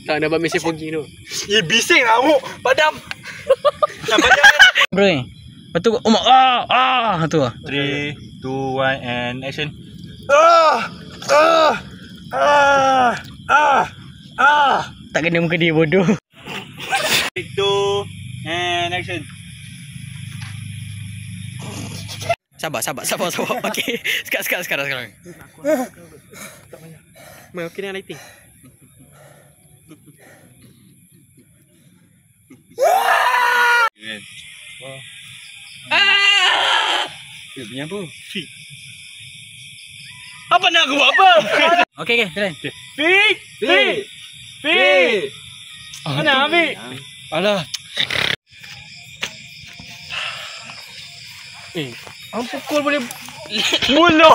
Tak nampak mesin pergi tu. Bising ngamuk. Padam. Yang padam. Bro ni. Lepas tu Umar tu. 3, 2, 1 and action. Tak kena muka dia bodoh. 3, 2 and action. Sabar. Okey. Sekarang. Mai okey dengan lighting. Dia punya apa? Apa nak aku buat apa? Okey, jalan. Fik. Mana Fik? Alah. Ang pukul boleh Mula.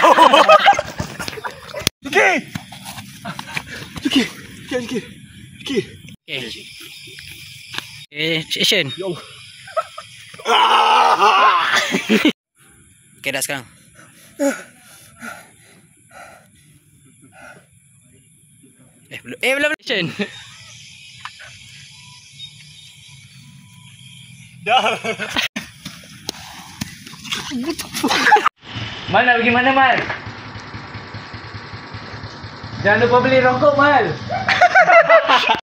Okey. Action. Ya Allah. Okey dah sekarang. Belum action. Dah. Mal nak pergi mana Mal? Jangan lupa beli rokok Mal.